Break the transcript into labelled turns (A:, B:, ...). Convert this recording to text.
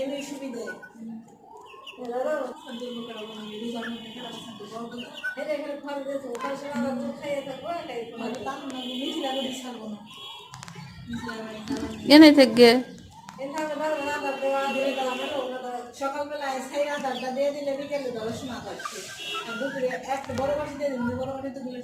A: এমনি সুবিধে
B: এনে থেকে
A: সকালবেলায় সেই আদারটা দিয়ে দিলে বিকেলে 10 না পাচ্ছে আর দুপুরে একটা বড় বাটি দিয়ে দিন বড় বাটি তো দিলে